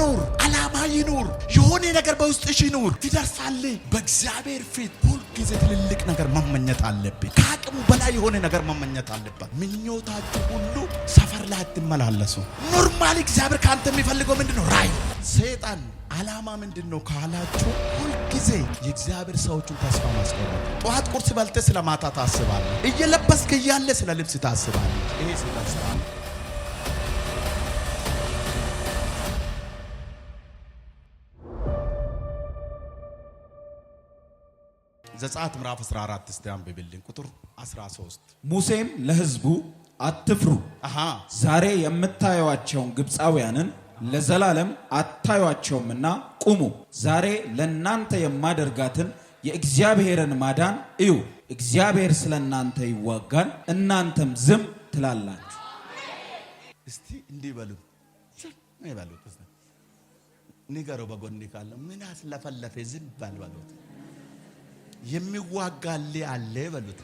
ኑር፣ ዓላማ ይኑር፣ የሆነ ነገር በውስጥሽ ይኑር። ትደርሳለህ። በእግዚአብሔር ፊት ሁል ጊዜ ትልልቅ ነገር መመኘት አለብህ። ከአቅሙ በላይ የሆነ ነገር መመኘት አለበት። ምኞታችሁ ሁሉ ሰፈር ላይ አትመላለሱ። ኖርማሊ እግዚአብሔር ካንተ የሚፈልገው ምንድነው? ራዕይ። ሰይጣን ዓላማ ምንድነው ካላችሁ ሁል ጊዜ የእግዚአብሔር ሰዎችን ተስፋ ማስቆረጥ። ጠዋት ቁርስ በልተህ ስለማታ ታስባለህ። እየለበስክ እያለ ስለ ልብስ ታስባለህ። ይሄ ሰይጣን ስራ ነው። ዘጸአት ምዕራፍ 14 እስቲ አንብብልኝ ቁጥር 13 ሙሴም ለሕዝቡ አትፍሩ፣ ዛሬ የምታዩዋቸውን ግብፃውያንን ለዘላለም አታዩዋቸውምና ቁሙ፣ ዛሬ ለእናንተ የማደርጋትን የእግዚአብሔርን ማዳን እዩ። እግዚአብሔር ስለእናንተ ይዋጋል፣ እናንተም ዝም ትላላችሁ። እስቲ እንዲህ በሉ፣ ዝም ይበሉ። ንገረው በጎን ካለ ምን አስለፈለፈ ዝም በሉት። የሚዋጋልህ አለ በሉት።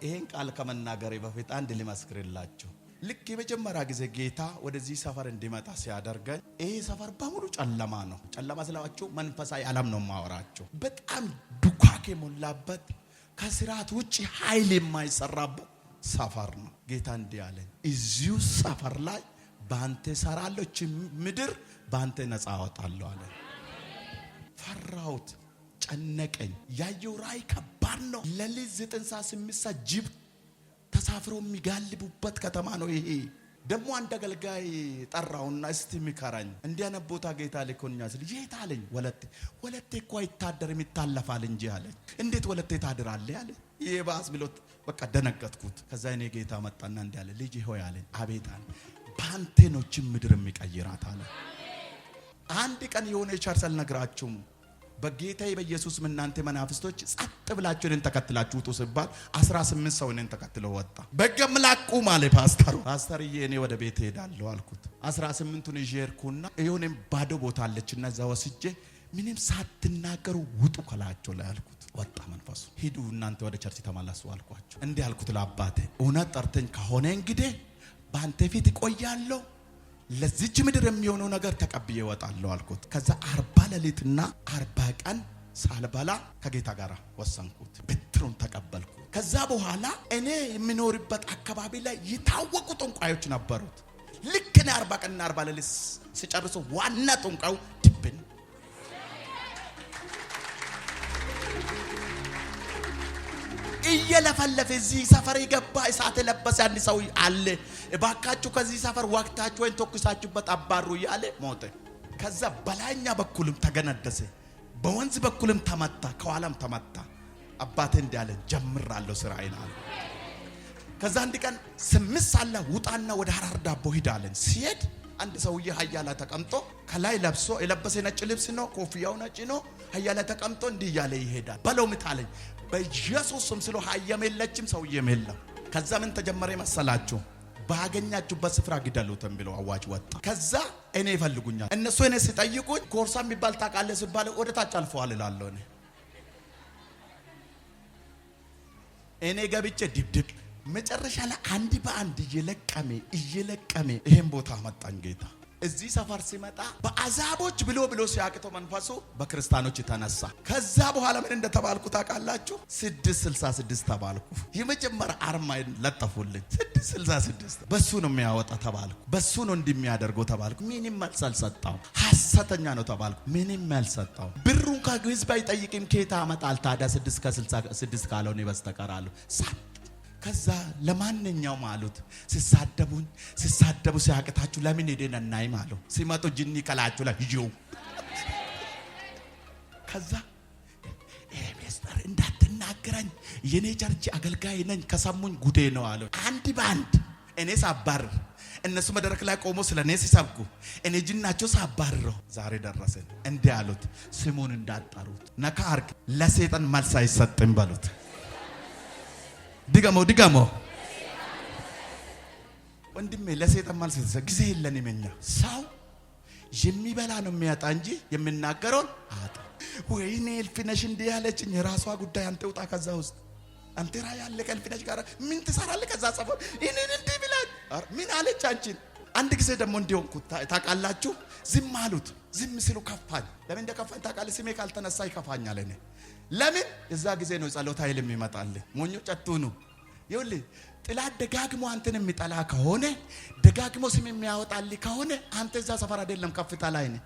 ይሄን ቃል ከመናገሬ በፊት አንድ ልመስክርላችሁ። ልክ የመጀመሪያ ጊዜ ጌታ ወደዚህ ሰፈር እንዲመጣ ሲያደርገኝ ይሄ ሰፈር በሙሉ ጨለማ ነው። ጨለማ ስላችሁ መንፈሳዊ ዓለም ነው ማወራችሁ። በጣም ዱካክ የሞላበት ከስርዓት ውጪ ኃይል የማይሰራበት ሰፈር ነው። ጌታ እንዲህ አለኝ፣ እዚሁ ሰፈር ላይ ባንተ ሰራለሁ፣ ምድር ባንተ ነፃ አወጣለሁ አለ። ፈራሁት፣ ጨነቀኝ። ያየው ራእይ ከባድ ነው። ለሊት 9 ሰዓት 8 ሰዓት ጅብ ተሳፍሮ የሚጋልቡበት ከተማ ነው ይሄ። ደግሞ አንድ አገልጋይ ጠራውና እስቲ ምከራኝ፣ እንዲህ አይነት ቦታ ጌታ ልኮኛል ሲል የት አለኝ። ወለቴ እኮ አይታደርም ይታለፋል እንጂ አለኝ። እንዴት ወለቴ ታድራለህ አለ። ይባስ ብሎት በቃ ደነገጥኩት። ከዛ እኔ ጌታ መጣና እንዲህ አለ፣ ልጅ ሆይ አለኝ። አቤት አለ። ባንተ ነው ምድር የሚቀይራት አለ። አንድ ቀን የሆነ ቻርሰል ነግራችሁም በጌታዬ በኢየሱስ እናንተ መናፍስቶች ጸጥ ብላችሁ እኔን ተከትላችሁ ውጡ ሲባል 18 ሰው እኔን ተከትለው ወጣ። በገምላቁ ማለት ፓስተርዬ እኔ ወደ ቤት ሄዳለሁ አልኩት። 18ቱን ይዤ ሄድኩና የሆነም ባዶ ቦታ አለችና እዛ ወስጄ ምንም ሳትናገሩ ውጡ ከላቸው ላይ አልኩት። ወጣ መንፈሱ። ሂዱ እናንተ ወደ ቸርች ተመለሱ አልኳቸው። እንዲህ አልኩት ለአባቴ፣ እውነት ጠርተኝ ከሆነ እንግዲህ ባንተ ፊት እቆያለሁ፣ ለዚች ምድር የሚሆነው ነገር ተቀብዬ እወጣለሁ አልኩት። ከዛ 40 ሌሊትና 40 ቀን ሳልበላ ከጌታ ጋር ወሰንኩት። ብትሩን ተቀበልኩ። ከዛ በኋላ እኔ የሚኖርበት አካባቢ ላይ የታወቁ ጠንቋዮች ነበሩት። ልክ እኔ 40 ቀንና 40 ሌሊት ሲጨርሱ ዋና ጠንቋዩ ድብን እየለፈለፈ እዚህ ሰፈር የገባ እሳት የለበሰ አንድ ሰው አለ፣ እባካችሁ ከዚህ ሰፈር ወቅታችሁ ወይ ተኩሳችሁበት አባሩ እያለ ሞተ። ከዛ በላይኛ በኩልም ተገነደሰ፣ በወንዝ በኩልም ተመታ፣ ከኋላም ተመታ። አባቴ እንዲህ አለ፣ ጀምራለሁ ስራዬን አለ። ከዛ አንድ ቀን 8 ሰዓት ውጣና ወደ ሐራር ዳቦ ሂድ አለን። ሲሄድ አንድ ሰውዬ አህያ ላይ ተቀምጦ ከላይ ለብሶ የለበሰ ነጭ ልብስ ነው፣ ኮፍያው ነጭ ነው። አህያ ላይ ተቀምጦ እንዲህ እያለ ይሄዳል። በለው ምታለኝ በኢየሱስ ስም ስለ አህያም የለችም ሰውዬም የለም። ከዛ ምን ተጀመረ መሰላችሁ? ባገኛችሁበት ስፍራ ግደሉት የሚለው አዋጅ ወጣ። ከዛ እኔ ይፈልጉኛል። እነሱ እኔ ሲጠይቁኝ ኮርሳ የሚባል ታውቃለህ ሲባል ወደ ታች አልፈዋል እላለሁ። እኔ ገብቼ ድብድብ መጨረሻ ላይ አንድ በአንድ እየለቀመ ይሄን ቦታ መጣኝ ጌታ። እዚህ ሰፈር ሲመጣ በአዛቦች ብሎ ሲያቅተው መንፈሱ በክርስቲያኖች ተነሳ። ከዛ በኋላ ምን እንደተባልኩ ታውቃላችሁ? 666 ተባልኩ። የመጀመሪያ አርማ ለጠፉልኝ 666። በሱ ነው የሚያወጣ ተባልኩ። በሱ ነው እንደሚያደርገው ተባልኩ። ምንም መልስ አልሰጠው። ሐሰተኛ ነው ተባልኩ። ምንም መልስ አልሰጠው። ብሩን ከህዝብ አይጠይቅም። ከየት አመጣል ታዲያ 666 ካልሆነ በስተቀር አሉ። ከዛ ለማንኛውም አሉት ሲሳደቡ ሲያቅታችሁ ለምን ሄደን እናይም አሉ። ሲመጡ ጅኒ ከላችሁ ላይ ይዩ። ከዛ ሚስጥር እንዳትናገረኝ የኔ ቸርች አገልጋይ ነኝ ከሰሙኝ ጉዴ ነው አሉ። አንድ ባንድ እኔ ሳባር እነሱ መድረክ ላይ ቆሞ ስለኔ ሲሰብኩ እኔ ጅናቸው ሳባርረው ዛሬ ደረሰን። እንዲህ አሉት፣ ስሙን እንዳጣሩት ነካ አርግ፣ ለሰይጣን መልስ አይሰጥም በሉት። ድገሞ ወንድሜ፣ ለሰይጣን መልስ ጊዜ የለንም። እኛ ሰው የሚበላ ነው የሚያጣ እንጂ የሚናገረውን አጣ። ወይኔ እልፍነሽ እንዲህ ያለችኝ የራሷ ጉዳይ፣ አንተ ውጣ ከዛ ውስጥ። አንተ ራ ያለ ከእልፍነሽ ጋር ምን ትሰራለህ? ከዛ ጸፈው እኔን እንዲህ ብላ ምን አለች አንቺን? አንድ ጊዜ ደግሞ እንዲሆንኩ ታውቃላችሁ። ዝም አሉት። ዝም ሲሉ ከፋኝ። ለምን እንደከፋኝ ታውቃለህ? ስሜ ካልተነሳ ይከፋኛል። እኔ ለምን እዛ ጊዜ ነው ጸሎት ኃይል የሚመጣልህ። ሞኞች አትሁኑ። ይኸውልህ ጥላት ደጋግሞ አንተን የሚጠላ ከሆነ ደጋግሞ ስም የሚያወጣልህ ከሆነ አንተ እዛ ሰፈር አይደለም ከፍታ ላይ ነህ።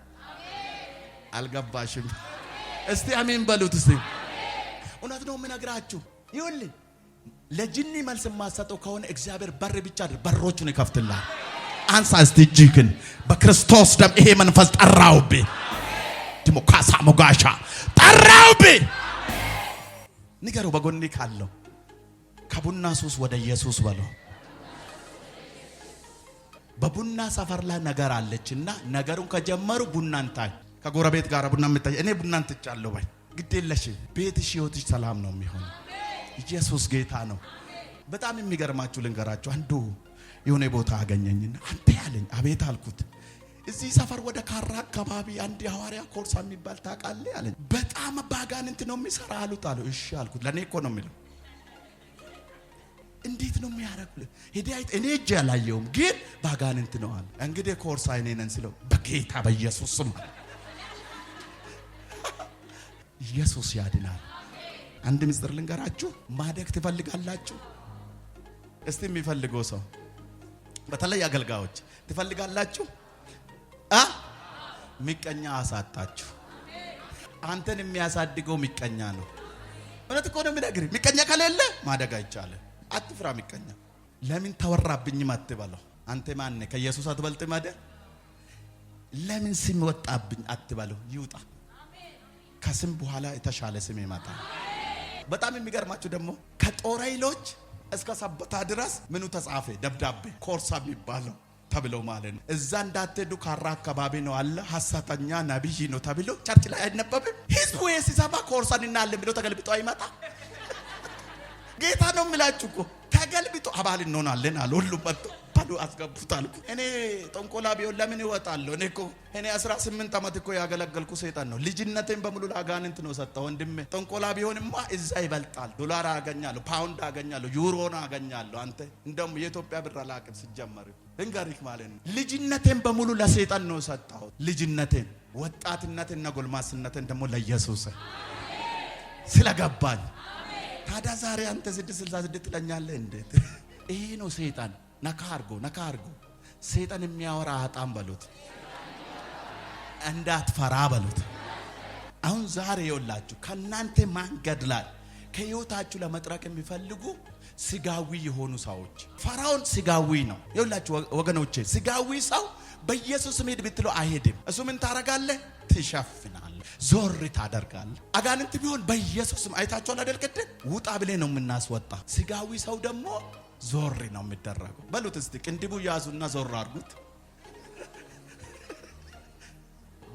አልገባሽም? እስቲ አሜን በሉት። እስቲ እውነት ነው የምነግራችሁ። ይኸውልህ ለጅኒ መልስ የማሰጠው ከሆነ እግዚአብሔር በር ብቻ በሮቹን ይከፍትልሃል። አንሳ እስቲ እጅህን። በክርስቶስ ደም ይሄ መንፈስ ጠራውብህ። ዲሞካሳ ሞጋሻ ጠራውብህ። ንገረው በጎኔ ካለው ከቡና ሱስ ወደ ኢየሱስ በለው። በቡና ሰፈር ላይ ነገር አለችና ነገሩን ከጀመሩ ቡናን ታይ። ከጎረቤት ጋር ቡና የምታይ እኔ ቡናን ትጫለሁ ባይ ግድ የለሽም። ቤትሽ ህይወትሽ ሰላም ነው የሚሆነው። ኢየሱስ ጌታ ነው። በጣም የሚገርማችሁ ልንገራችሁ። አንዱ የሆነ ቦታ አገኘኝና አንተ ያለኝ አቤት አልኩት። እዚህ ሰፈር ወደ ካራ አካባቢ አንድ ሐዋርያ ኮርሳ የሚባል ታውቃለህ አለኝ። በጣም ባጋንንት ነው የሚሰራ አሉት አለ። እሺ አልኩት። ለኔ እኮ ነው የሚለው። እንዴት ነው የሚያረክልህ? እኔ እጄ አላየውም ግን ባጋንንት ነው አለ። እንግዲህ ኮርሳ እኔ ነኝ ስለው በጌታ በኢየሱስ ስም ኢየሱስ ያድናል። አንድ ምስጢር ልንገራችሁ። ማደግ ትፈልጋላችሁ? እስቲ የሚፈልገው ሰው በተለይ አገልጋዮች ትፈልጋላችሁ? ሚቀኛ አሳጣችሁ። አንተን የሚያሳድገው ሚቀኛ ነው። እውነት እኮ ነው የምነግርህ። ሚቀኛ ከሌለ ማደግ አይቻልም። አትፍራ ሚቀኛ። ለምን ተወራብኝም አትበለው። አንተ ማን ነህ? ከኢየሱስ አትበልጥም አይደል? ለምን ስም ወጣብኝ አትበለው። ይውጣ። ከስም በኋላ የተሻለ ስም ይመጣል። በጣም የሚገርማችሁ ደግሞ ከጦር ኃይሎች እስከ ሰበታ ድረስ ምኑ ተጻፈ? ደብዳቤ ኮርሳ የሚባለው ተብለው ማለት ነው። እዛ እንዳትሄዱ ካራ አካባቢ ነው አለ። ሐሰተኛ ነብይ ነው ተብሎ ቸርች ላይ አይነበብም። ህዝቡ ሲሰማ ኮርሳንና አለ ብሎ ተገልብጦ አይመጣ። ጌታ ነው የምላችሁ እኮ ተገልብጦ አባል እንሆናለን አለ። ሁሉም መጥቶ ባሉ አስገቡት አልኩ። እኔ ጠንቆላ ቢሆን ለምን ይወጣለሁ? እኔ 18 ዓመት እኮ ያገለገልኩ ሰይጣን ነው። ልጅነቴን በሙሉ ለአጋንንት ነው ሰጠው። ወንድሜ ጠንቆላ ቢሆንማ እዛ ይበልጣል። ዶላር አገኛለሁ፣ ፓውንድ አገኛለሁ፣ ዩሮና አገኛለሁ። አንተ እንደውም የኢትዮጵያ ብር አላቅም ሲጀመር እንጋሪክ ማለት ነው። ልጅነቴን በሙሉ ለሰይጣን ነው ሰጠው። ልጅነቴን፣ ወጣትነቴን እና ጎልማስነቴን ደግሞ ለኢየሱስ ስለገባኝ። ታዲያ ዛሬ አንተ 666 ትለኛለህ እንዴት? ይሄ ነው ሰይጣን። ነካ አርጎ ሰይጣን የሚያወራ አጣም በሉት፣ እንዳትፈራ በሉት። አሁን ዛሬ ይወላችሁ ከናንተ መንገድ ላይ ከህይወታችሁ ለመጥረቅ የሚፈልጉ ስጋዊ የሆኑ ሰዎች። ፈራውን ስጋዊ ነው ይወላችሁ ወገኖቼ። ስጋዊ ሰው በኢየሱስ ሄድ ብትለው አይሄድም። እሱ ምን ታረጋለህ? ትሸፍናለህ፣ ዞር ታደርጋለህ። አጋንንት ቢሆን በኢየሱስም አይታችኋል አይደል? ቅድም ውጣ ብለህ ነው የምናስወጣ። ስጋዊ ሰው ደግሞ ዞር ነው የሚደረገው። በሉት እስቲ ቅንድቡ ያዙና ዞር አድርጉት።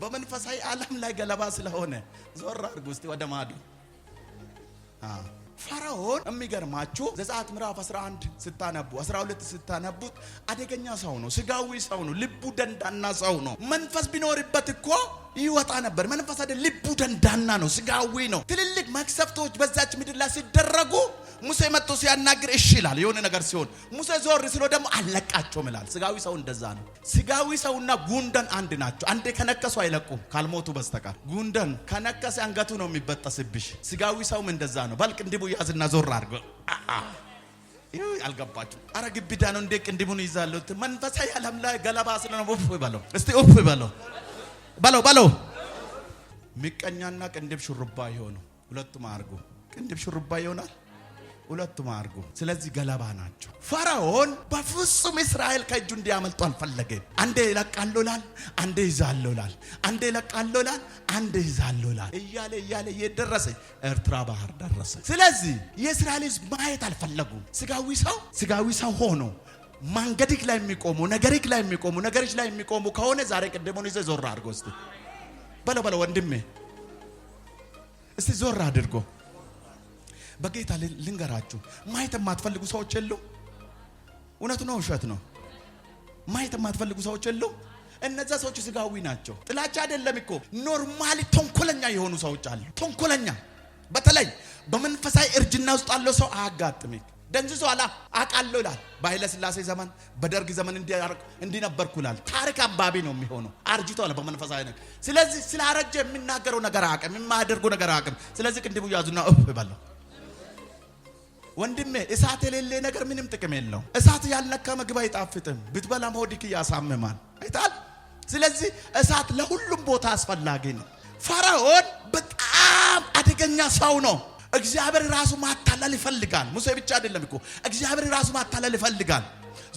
በመንፈሳዊ ዓለም ላይ ገለባ ስለሆነ ዞር አድርጉ እስቲ ወደ ማዶ። ፈርዖን የሚገርማችሁ ዘጸአት ምዕራፍ 11 ስታነቡ 12 ስታነቡት አደገኛ ሰው ነው። ስጋዊ ሰው ነው። ልቡ ደንዳና ሰው ነው። መንፈስ ቢኖርበት እኮ ይወጣ ነበር። መንፈስ አይደል፣ ልቡ ደንዳና ነው። ስጋዊ ነው። ትልልቅ መክሰፍቶች በዛች ምድር ላይ ሲደረጉ ሙሴ መጥቶ ሲያናግር እሺ ይላል። የሆነ ነገር ሲሆን ሙሴ ዞር ሲሎ ደግሞ አለቃቸውም ይላል። ስጋዊ ሰው እንደዛ ነው። ስጋዊ ሰውና ጉንደን አንድ ናቸው። አንዴ ከነከሱ አይለቁም ካልሞቱ በስተቀር። ጉንደን ከነከሰ አንገቱ ነው የሚበጠስብሽ። ስጋዊ ሰውም እንደዛ ነው። በልቅ እንዲቡ ያዝና ዞር አድርጎ አልገባችሁ? አረ ግብዳ ነው እንደ ቅንድቡን ይዛለው። መንፈሳዊ ዓለም ላይ ገለባ ስለሆነ ኡፍ በለው እስቲ ኡፍ በለው። ምቀኛና ቅንድብ ሹሩባ ይሆኑ ሁለቱም አርጉ። ቅንድብ ሹሩባ ይሆናል ሁለቱም አርጉ። ስለዚህ ገለባ ናቸው። ፈርዖን በፍጹም እስራኤል ከእጁ እንዲያመልጡ አልፈለገም። አንዴ ይለቃሉላል፣ አንዴ ይዛሉላል፣ አንዴ ይለቃሉላል፣ አንዴ ይዛሉላል እያለ እየደረሰ ኤርትራ ባህር ደረሰ። ስለዚህ የእስራኤል ሕዝብ ማየት አልፈለጉም። ስጋዊ ሰው ሆኖ መንገድክ ላይ የሚቆሙ ነገርክ ላይ የሚቆሙ ከሆነ ዛሬ ቅድሙን ይዘህ ዞር አድርጎ እስቲ በለው ወንድሜ እስቲ ዞር አድርጎ። በጌታ ልንገራችሁ ማየት የማትፈልጉ ሰዎች የሉ። እውነቱ ነው ውሸት ነው? ማየት የማትፈልጉ ሰዎች የሉ። እነዛ ሰዎች ስጋዊ ናቸው። ጥላቻ አይደለም እኮ ኖርማሊ ተንኮለኛ የሆኑ ሰዎች አሉ። ተንኮለኛ በተለይ በመንፈሳዊ እርጅና ውስጥ ያለው ሰው አያጋጥምክ። ደንዝዟል አቃለው ይላል። በኃይለ ሥላሴ ዘመን በደርግ ዘመን እንዲነበርኩ ይላል። ታሪክ አንባቢ ነው የሚሆነው። አርጅቷል በመንፈሳዊ ነገር። ስለዚህ ስላረጀ የሚናገረው ነገር አቅም የማያደርገው ነገር አቅም። ስለዚህ ቅንድቡ ያዙና በለው ወንድሜ እሳት የሌለ ነገር ምንም ጥቅም የለው። እሳት ያልነካ ምግብ አይጣፍጥም። ብትበላም ሆድክ ያሳምማል። አይታል። ስለዚህ እሳት ለሁሉም ቦታ አስፈላጊ ነው። ፈርዖን በጣም አደገኛ ሰው ነው። እግዚአብሔር ራሱ ማታለል ይፈልጋል። ሙሴ ብቻ አይደለም እኮ እግዚአብሔር ራሱ ማታለል ይፈልጋል።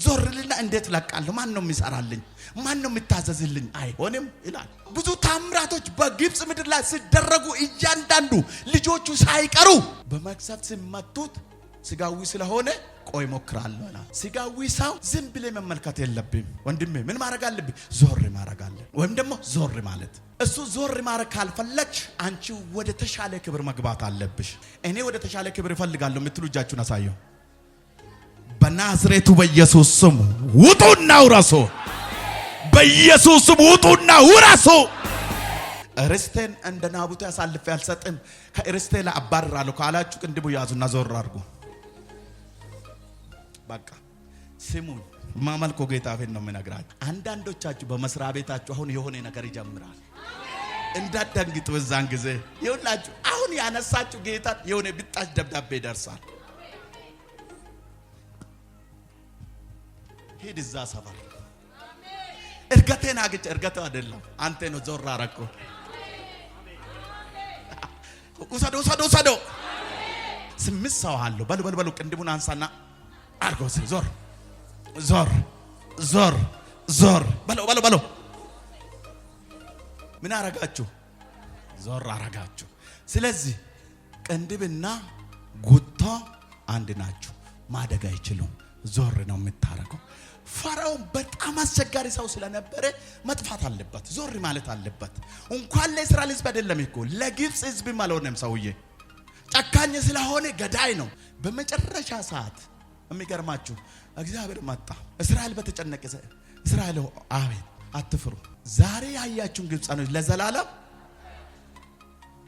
ዞርልና እንዴት ለቃለሁ? ማን ነው የሚሰራልኝ? ማን ነው የሚታዘዝልኝ? አይሆንም ይላል። ብዙ ታምራቶች በግብጽ ምድር ላይ ሲደረጉ እያንዳንዱ ልጆቹ ሳይቀሩ በመቅሰፍት ሲመቱት ስጋዊ ስለሆነ ቆይ ሞክራለሁ አለ። ስጋዊ ሰው ዝም ብለ መመልከት የለብም ወንድሜ። ምን ማድረግ አለብህ? ዞር ማድረግ አለ። ወይም ደግሞ ዞር ማለት እሱ ዞር ማድረግ ካልፈለግሽ አንቺ ወደ ተሻለ ክብር መግባት አለብሽ። እኔ ወደ ተሻለ ክብር እፈልጋለሁ የምትሉ እጃችሁን አሳዩ። በናዝሬቱ በኢየሱስ ስም ውጡና ውረሱ። በኢየሱስ ስም ውጡና ውረሱ። ርስቴን እንደ ናቡቴ አሳልፌ አልሰጥም፣ ከርስቴ ላይ አባርራለሁ ካላችሁ ቅንድቡ ያዙና ዞር አድርጉ። በቃ ስሙን ማመልኮ ጌታ ፌን ነው የምነግራችሁ። አንዳንዶቻችሁ በመስሪያ ቤታችሁ አሁን የሆነ ነገር ይጀምራል። እንዳትደንግጡ። በዛን ጊዜ ይኸውላችሁ አሁን ያነሳችሁ ጌታ የሆነ ብጣሽ ደብዳቤ ይደርሳል። ሄድ እዛ ሰፈር እርገቴን አግጭ። እርገቴ አይደለም አንተ ነው ዞር አረኮ። ውሰዶ ስምንት ሰው አለው። በሉ ቅንድቡን አንሳና አርጎ ዞር በለው ምን አረጋችሁ? ዞር አረጋችሁ። ስለዚህ ቅንድብና ጉቶ አንድ ናቸው። ማደግ አይችሉም። ዞር ነው የምታረገው። ፈርዖን በጣም አስቸጋሪ ሰው ስለነበረ መጥፋት አለበት። ዞር ማለት አለበት። እንኳን ለእስራኤል ሕዝብ አይደለም እኮ ለግብጽ ሕዝብ አልሆነም። ሰውዬ ጨካኝ ስለሆነ ገዳይ ነው። በመጨረሻ ሰዓት የሚገርማችሁ እግዚአብሔር መጣ። እስራኤል በተጨነቀ እስራኤል አቤት አትፍሩ። ዛሬ ያያችሁን ግብፃኖች ለዘላለም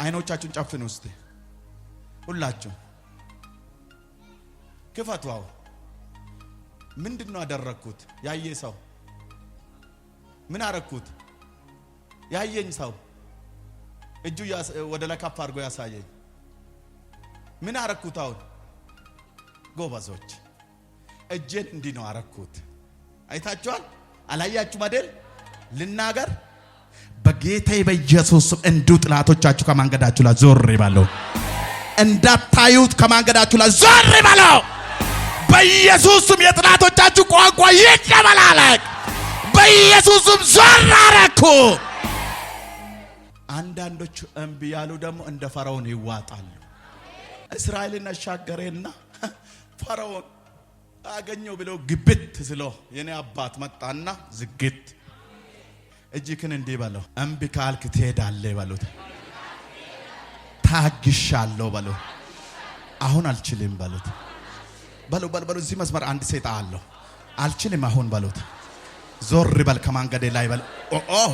አይኖቻችሁን ጨፍኑ። እስቲ ሁላችሁ ክፈቱው። ምንድነው ያደረኩት? ያየ ሰው ምን አረኩት? ያየኝ ሰው እጁ ወደ ላይ ከፍ አድርጎ ያሳየኝ። ምን አረኩት? አሁን ጎበዞች እጄን እንዲህ ነው አረኩት። አይታችኋል? አላያችሁም አይደል? ልናገር በጌታ በኢየሱስ ስም እንዱ ጥላቶቻችሁ ከማንገዳችሁ ላይ ዞር ይበሉ። እንዳታዩት ከማንገዳችሁ ላይ ዞር ይበሉ። በኢየሱስ ስም የጥላቶቻችሁ ቋንቋ ይቀበላለክ። በኢየሱስ ስም ዞር አረኩ። አንዳንዶቹ እምቢ ያሉ ደግሞ እንደ ፈርዖን ይዋጣሉ። እስራኤልን አሻገረና ፈርዖን አገኘው ብለው ግብት ስሎ የኔ አባት መጣና ዝግት እጅክን እንዲህ በለው። እምቢ ካልክ ትሄዳለህ በሉት። ታግሻለሁ በሉት። አሁን አልችልም በሉት። በሉ እዚህ መስመር አንድ ሴጣ አለው። አልችልም አሁን በሉት። ዞር በል ከማንገዴ ላይ በል።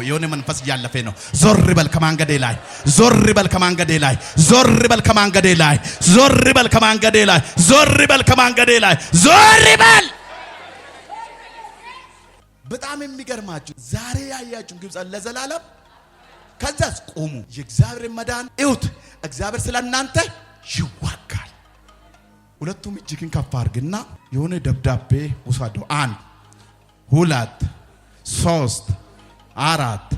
የሆነ መንፈስ እያለፈ ነው። ዞር በል ከማንገዴ ላይ፣ ዞር በል ከማንገዴ ላይ፣ ዞር በል ከማንገዴ ላይ፣ ዞር በል ከማንገዴ ላይ፣ ዞር በል ከማንገዴ ላይ፣ ዞር በል። በጣም የሚገርማችሁ ዛሬ ያያችሁ ግብፅ ለዘላለም ከዛስ ቆሙ። የእግዚአብሔር መዳን እዩት። እግዚአብሔር ስለናንተ ይዋጋል። ሁለቱም እጅክን ከፍ አድርግና የሆነ ደብዳቤ ውሰደው። 1 2 3 4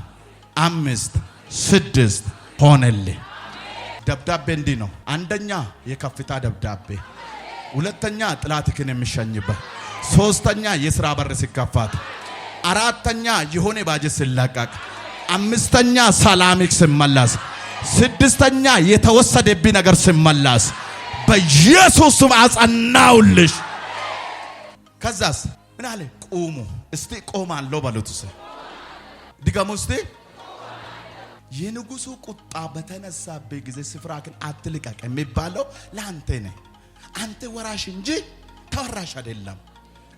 5 6 ሆነልህ። ደብዳቤ እንዲህ ነው። አንደኛ የከፍታ ደብዳቤ፣ ሁለተኛ ጥላትክን የሚሸኝበት፣ ሶስተኛ የሥራ በር ሲከፈት፣ አራተኛ የሆነ ባጀት ሲለቀቅ፣ አምስተኛ ሰላምክ ሲመለስ፣ ስድስተኛ የተወሰደብኝ ነገር ሲመለስ በኢየሱስ ስም አጸናውልሽ። ከዛስ ምን አለ? ቁሙ። እስቲ ቆማለሁ በሉት። ድገሙ እስቲ። የንጉሱ ቁጣ በተነሳበት ጊዜ ስፍራክን አትልቀቅ የሚባለው ለአንተ ነው። አንተ ወራሽ እንጂ ተወራሽ አይደለም።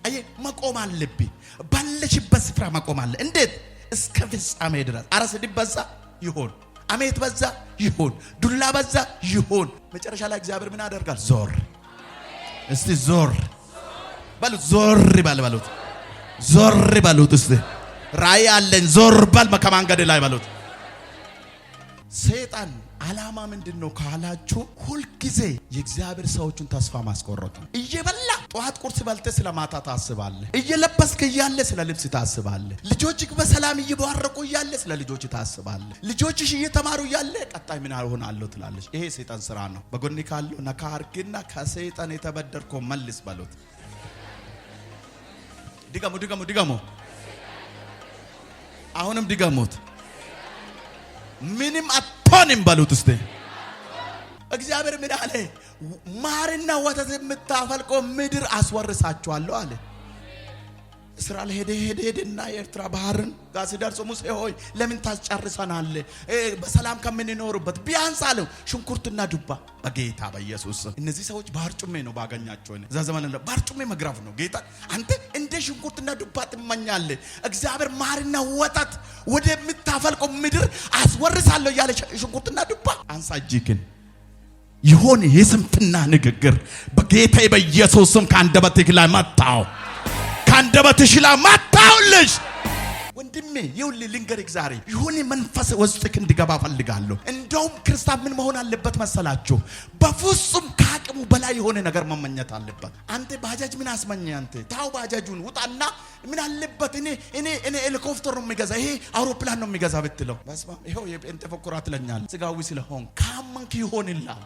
አይ መቆም አለብህ። ባለሽበት ስፍራ መቆም አለ። እንዴት? እስከ ፍጻሜ ድረስ። አረ ስድብ በዛ ይሆን፣ አሜት በዛ ይሆን፣ ዱላ በዛ ይሆን፣ መጨረሻ ላይ እግዚአብሔር ምን ያደርጋል? ዞር እስቲ ዞር በሉት። ዞር በሉት። ዞር በሉት። እስቲ ራእይ አለኝ ዞር በል ከመንገድ ላይ በሉት። ሰይጣን ዓላማ ምንድነው ካላችሁ ሁል ጊዜ የእግዚአብሔር ሰዎችን ተስፋ ማስቆረጥ ነው። እየበላ ጧት ቁርስ በልተ ስለማታ ታስባለህ። እየለበስክ እያለ ስለ ልብስ ታስባለህ። ልጆችህ በሰላም እየባረቁ እያለ ስለ ልጆች ታስባለህ። ልጆችሽ እየተማሩ እያለ ቀጣይ ምን አልሆናለሁ ትላለች። ይሄ ሰይጣን ስራ ነው። በጎን ካለው ነካ አርግና ከሰይጣን የተበደርከው መልስ በሉት። ድገሙ። አሁንም ድገሙት። ምንም አትሆንም በሉት። እስቲ እግዚአብሔር ምን አለ? ማርና ወተት የምታፈልቀው ምድር አስወርሳችኋለሁ አለ። እስራኤል ሄደና የኤርትራ ባህርን ጋር ሲደርሱ ሙሴ ሆይ ለምን ታስጨርሰናለህ? በሰላም ከምንኖርበት ቢያንስ አለው ሽንኩርትና ዱባ በጌታ በኢየሱስ። እነዚህ ሰዎች ባርጩሜ ነው ባገኛቸው እዛ ዘመን ነው ባርጩሜ መግራፍ ነው። ጌታ አንተ እንደ ሽንኩርትና ዱባ ትመኛለህ። እግዚአብሔር ማርና ወተት ወደምታፈልቀው ምድር አስወርሳለሁ ያለ ሽንኩርትና ዱባ አንሳ እጅህን። ይሆን የስንፍና ንግግር በጌታ በኢየሱስ ስም ከአንደበትህ ላይ መታው። ከአንደበትሽ ላይ መታውልሽ። ወንድሜ ይሁን ልንገርህ ዛሬ ይሁን መንፈስ ውስጥክ እንዲገባ ፈልጋለሁ። እንደውም ክርስቲያን ምን መሆን አለበት መሰላችሁ? በፍጹም ከአቅሙ በላይ የሆነ ነገር መመኘት አለበት። አንተ ባጃጅ ምን አስመኘ? አንተ ታው ባጃጁን ውጣና ምን አለበት እኔ ሄሊኮፕተር ነው የሚገዛ ይሄ አውሮፕላን ነው የሚገዛ ብትለው በስማም ይሄው የጴንጤ ፈኩራት ለኛል ስጋዊ ስለሆን ካመንክ ይሆንልሃል።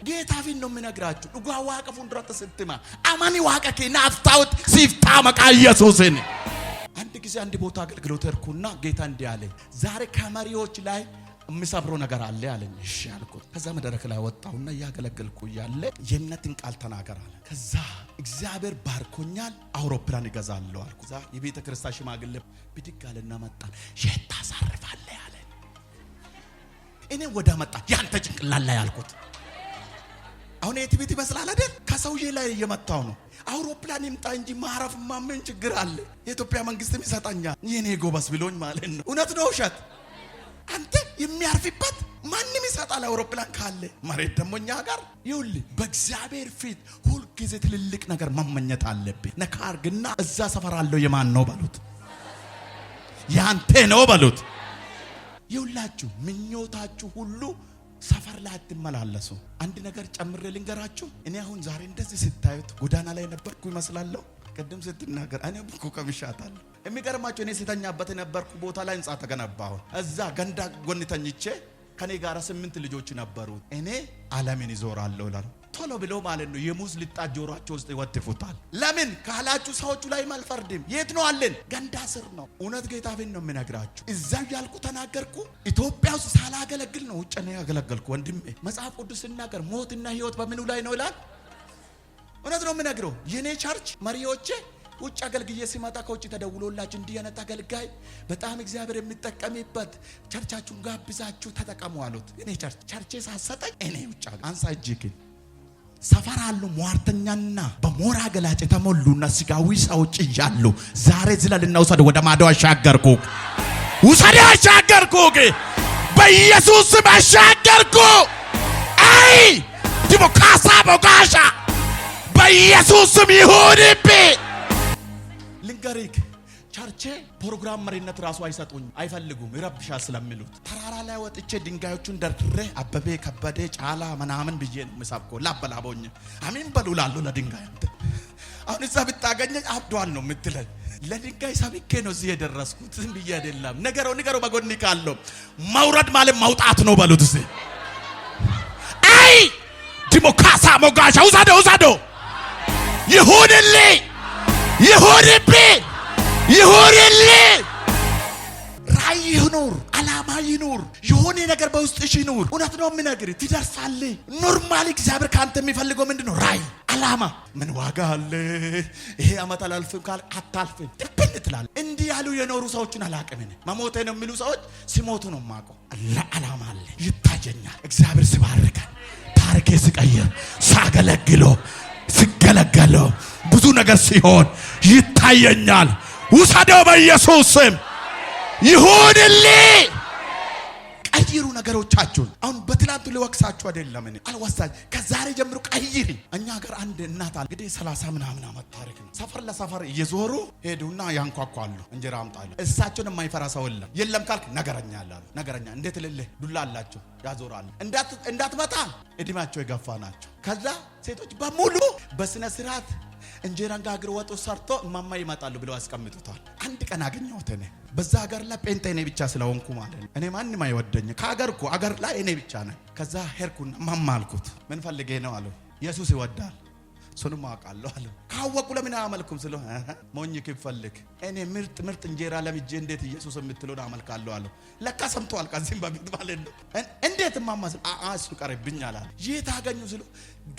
ጌታ ፊት ነው የምነግራችሁ። ዱጓ ዋቀፉን ድረተ ስትማ አማኒ ዋቀከ ናፍታውት ሲፍታ መቃ ኢየሱስን። አንድ ጊዜ አንድ ቦታ አገልግሎት ተርኩና ጌታ እንዲህ አለኝ፣ ዛሬ ከመሪዎች ላይ የሚሰብሮ ነገር አለ አለኝ። እሺ አልኩት። ከዛ መድረክ ላይ ወጣሁና ያገለግልኩ ያለ የእምነትን ቃል ተናገር አለ። ከዛ እግዚአብሔር ባርኮኛል አውሮፕላን ይገዛለሁ አልኩ። ዛ የቤተ ክርስቲያን ሽማግሌ ብድግ አለና መጣ። የት ታሳርፋለህ አለ። እኔ ወደ መጣ ያንተ ጭንቅላት ላይ አልኩት። አሁን የትቤት ይመስላል አይደል? ከሰውዬ ላይ እየመታው ነው። አውሮፕላን ይምጣ እንጂ ማረፍማ ምን ችግር አለ? የኢትዮጵያ መንግስትም ይሰጣኛል የኔ ጎበስ ብሎኝ ማለት ነው። እውነት ነው ውሸት? አንተ የሚያርፍበት ማንም ይሰጣል አውሮፕላን ካለ። መሬት ደግሞ እኛ ጋር ይውል። በእግዚአብሔር ፊት ሁሉ ጊዜ ትልልቅ ነገር መመኘት አለብህ። ነካርግና እዛ ሰፈር አለው የማን ነው በሉት። ያንተ ነው በሉት። ይውላችሁ ምኞታችሁ ሁሉ ሰፈር ላይ አትመላለሱ። አንድ ነገር ጨምሬ ልንገራችሁ። እኔ አሁን ዛሬ እንደዚህ ስታዩት ጎዳና ላይ ነበርኩ ይመስላለሁ። ቀደም ስትናገር እኔ ብኩ ከብሻታለሁ። የሚገርማችሁ እኔ ሲተኛበት የነበርኩ ቦታ ላይ ህንጻ ተገነባሁ። እዛ ገንዳ ጎን ተኝቼ ከኔ ጋር 8 ልጆች ነበሩ። እኔ ዓለምን ይዞራለሁ ይላል። ቶሎ ብሎ ማለት ነው የሙዝ ልጣት ጆሮአቸው ውስጥ ይወትፉታል። ለምን ካላችሁ ሰዎቹ ላይ አልፈርድም። የት ነው አለን? ገንዳ ስር ነው። እውነት ጌታ ፊት ነው የምነግራችሁ። እዛ ያልኩ ተናገርኩ። ኢትዮጵያ ውስጥ ሳላገለግል ነው ውጭ ነው ያገለገልኩ። ወንድሜ መጽሐፍ ቅዱስ ሲናገር ሞትና ህይወት በምኑ ላይ ነው ይላል። እውነት ነው የምነግረው። የኔ ቸርች መሪዎቼ ውጭ አገልግዬ ሲመጣ ከውጭ ተደውሎላችሁ እንዲህ አይነት አገልጋይ በጣም እግዚአብሔር የሚጠቀምበት ቸርቻችሁን ጋብዛችሁ ተጠቀሙ አሉት። እኔ ቸርቼ ሳሰጠኝ እኔ ውጭ አንሳ እጅግን ሰፈር አሉ ሟርተኛና በሞራ ገላጭ የተሞሉና ስጋዊ ሰዎች እያሉ ዛሬ ዝለልና ውሰድ ወደ ማዶ አሻገርኩ። ውሰድ አሻገርኩ። በኢየሱስ ስም አሻገርኩ። አይ ዲሞካሳ ቦጋሻ በኢየሱስ ስም ይሁንብኝ። ልንገርህ ቸርቼ ፕሮግራም መሪነት ራሱ አይሰጡኝ አይፈልጉም። ይረብሻል ስለሚሉት ተራራ ላይ ወጥቼ ድንጋዮቹን ደርድሬ አበበ ከበደ ጫላ ምናምን ብዬ ነው ምሳብኮ ላበላቦኝ አሜን በሉላሉ ለድንጋይ። አሁን እዛ ብታገኘ አብዷል ነው የምትለኝ። ለድንጋይ ሰብኬ ነው እዚህ የደረስኩት ዝም ብዬ አይደለም። ነገረው በጎን ካለው መውረድ ማለት መውጣት ነው በሉት። እዚህ አይ ዲሞካሳ ሞጋሻ ውሰዶ ይሁንልኝ ይሁንብኝ ይሁንልኝ። ራእይ ይኑር፣ ዓላማ ይኑር፣ የሆነ ነገር በውስጥሽ ይኑር። እውነት ነው የምነግርህ ትደርሳለህ። ኖርማሊ እግዚአብሔር ካንተ የሚፈልገው ምንድነው? ራእይ፣ ዓላማ። ምን ዋጋ አለ? ይሄ አመት አላልፍም ካል አታልፍም ትብን ትላለህ። እንዲህ ያሉ የኖሩ ሰዎችን አላቅም። እኔ መሞቴ ነው የሚሉ ሰዎች ሲሞቱ ነው የማውቀው። ዓላማ አለ፣ ይታየኛል። እግዚአብሔር ሲባርከን ታሪኬ ሲቀየር ሳገለግለው ሲገለገለው ብዙ ነገር ሲሆን ይታየኛል። ውሰደው በኢየሱስ ስም ይሁንልኝ። ቀይ ቀይሩ ነገሮቻችሁን። አሁን በትላንቱ ልወቅሳችሁ አይደለም እኔ አልወሳኝ። ከዛሬ ጀምሮ ቀይሪ። እኛ ሀገር አንድ እናት አለ እንግዲህ 30 ምናምን ዓመት ታሪክ ነው። ሰፈር ለሰፈር እየዞሩ ሄዱና ያንኳኳሉ እንጀራ አምጣሉ። እሳቸውን የማይፈራ ሰው የለም ካልክ ነገረኛ አላሉ። ነገረኛ እንዴት ልልህ ዱላ አላቸው ያዞራሉ። እንዳትመጣ እድሜያቸው የገፋ ናቸው። ከዛ ሴቶች በሙሉ በስነ ስርዓት እንጀራን ጋግር ወጡ ሰርቶ እማማ ይመጣሉ ብለው አስቀምጡታል። አንድ ቀን አገኘሁት እኔ በዛ ሀገር ላይ ጴንጤ እኔ ብቻ ስለሆንኩ ማለት ነው። እኔ ማንም አይወደኝ ከሀገር እኮ ሀገር ላይ እኔ ብቻ ነኝ። ከዛ ሄድኩና እማማ አልኩት ምን ፈልጌ ነው አለው። ኢየሱስ ይወዳል እሱንም አውቃለሁ አለው። ካወቁ ለምን አያመልኩም ስለው ሞኝ ክፈልክ እኔ ምርጥ እንጀራ ለምጄ እንዴት ኢየሱስ የምትለውን አመልካለሁ አለው። ለካ ሰምቷል ከዚህም በፊት ማለት ነው። እንዴት እማማ ስለ እሱ ቀርብኝ አለ። የት አገኙ ስለው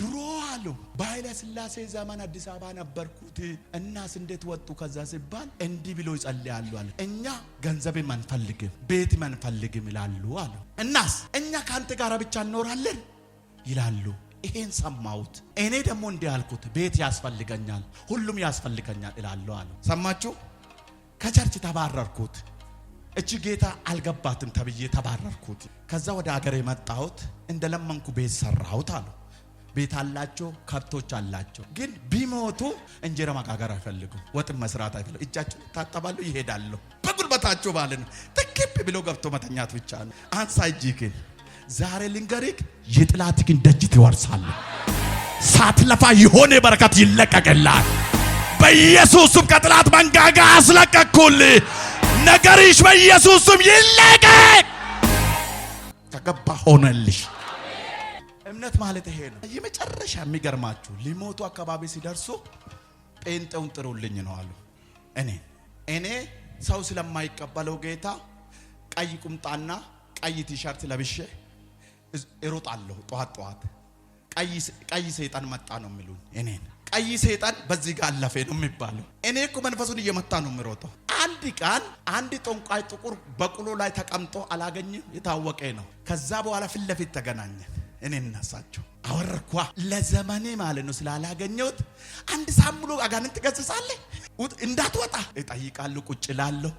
ድሮ አለው በኃይለ ሥላሴ ዘመን አዲስ አበባ ነበርኩት። እናስ እንዴት ወጡ ከዛ ሲባል እንዲህ ብሎ ይጸልያሉ አለ። እኛ ገንዘብም አንፈልግም ቤትም አንፈልግም ይላሉ አለ። እናስ እኛ ካንተ ጋር ብቻ እንኖራለን ይላሉ። ይሄን ሰማሁት። እኔ ደግሞ እንዲህ አልኩት ቤት ያስፈልገኛል ሁሉም ያስፈልገኛል እላለሁ አለ። ሰማችሁ? ከቸርች ተባረርኩት። እቺ ጌታ አልገባትም ተብዬ ተባረርኩት። ከዛ ወደ ሀገር የመጣሁት እንደለመንኩ ቤት ሰራሁት አሉ። ቤት አላቸው ከብቶች አላቸው። ግን ቢሞቱ እንጀራ መጋገር አይፈልጉም ወጥ መስራት አይፈልጉም። እጃቸው ታጠባሉ ይሄዳሉ። በጉልበታቸው ባልን ትክብ ብሎ ገብቶ መተኛት ብቻ ነው። አንሳ እጅህን ዛሬ ልንገርህ የጥላትህን ደጅ ትወርሳለህ። ሳትለፋ የሆነ በረከት ይለቀቅልሃል። በኢየሱስም ከጥላት መንጋጋ አስለቀቅኩልህ። ነገርሽ በኢየሱስም ይለቀቅ። ተገባ ሆነልሽ። እምነት ማለት ይሄ ነው። የመጨረሻ የሚገርማችሁ ሊሞቱ አካባቢ ሲደርሱ ጴንጤውን ጥሩልኝ ነው አሉ። እኔ ሰው ስለማይቀበለው ጌታ ቀይ ቁምጣና ቀይ ቲሸርት ለብሼ እሮጣለሁ። ጧት ቀይ ሰይጣን መጣ ነው የሚሉኝ። እኔን ቀይ ሰይጣን በዚህ ጋር አለፈ ነው የሚባለው። እኔ እኮ መንፈሱን እየመታ ነው የሚሮጠው። አንድ ቀን አንድ ጠንቋይ ጥቁር በቁሎ ላይ ተቀምጦ አላገኝም የታወቀ ነው። ከዛ በኋላ ፊት ለፊት ተገናኘን። እኔ እናሳቸው አወርኳ ለዘመኔ ማለት ነው ስላላገኘሁት አንድ ሳምሎ አጋንንት ገጽሳለህ እንዳትወጣ እጠይቃለሁ። ቁጭ እላለሁ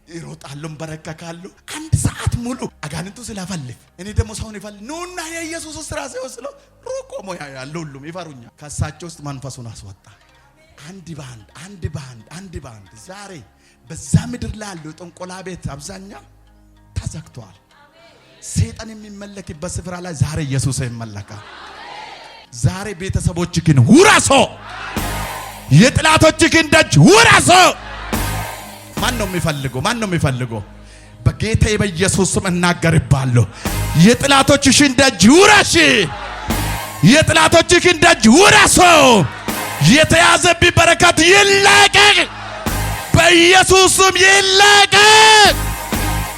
ይሮጣለሁ በረከካለሁ። አንድ ሰዓት ሙሉ አጋንንቱ ስለፈልፍ እኔ ደግሞ ሰውን ይፈልፍ ኑና የኢየሱስ ስራ ሲወስለው ሩቆ ሞያ ያለው ሁሉም ይፈሩኛል። ከሳቸው ውስጥ መንፈሱን አስወጣ። አንድ ባንድ ዛሬ በዛ ምድር ላይ ያለው ጥንቆላ ቤት አብዛኛው ተዘግቷል። ሰይጣን የሚመለክበት ስፍራ ላይ ዛሬ ኢየሱስ ይመለካል። ዛሬ ቤተሰቦችህን ውረሶ የጥላቶችህን ደጅ ውረሶ። ማን ነው የሚፈልገው? በጌታዬ በኢየሱስ ስም እናገርባለሁ። የጥላቶችሽን ደጅ ውረሽ። የጥላቶችሽን ደጅ ውረሶ። የተያዘብኝ በረከት ይለቀቅ። በኢየሱስ ስም ይለቀቅ።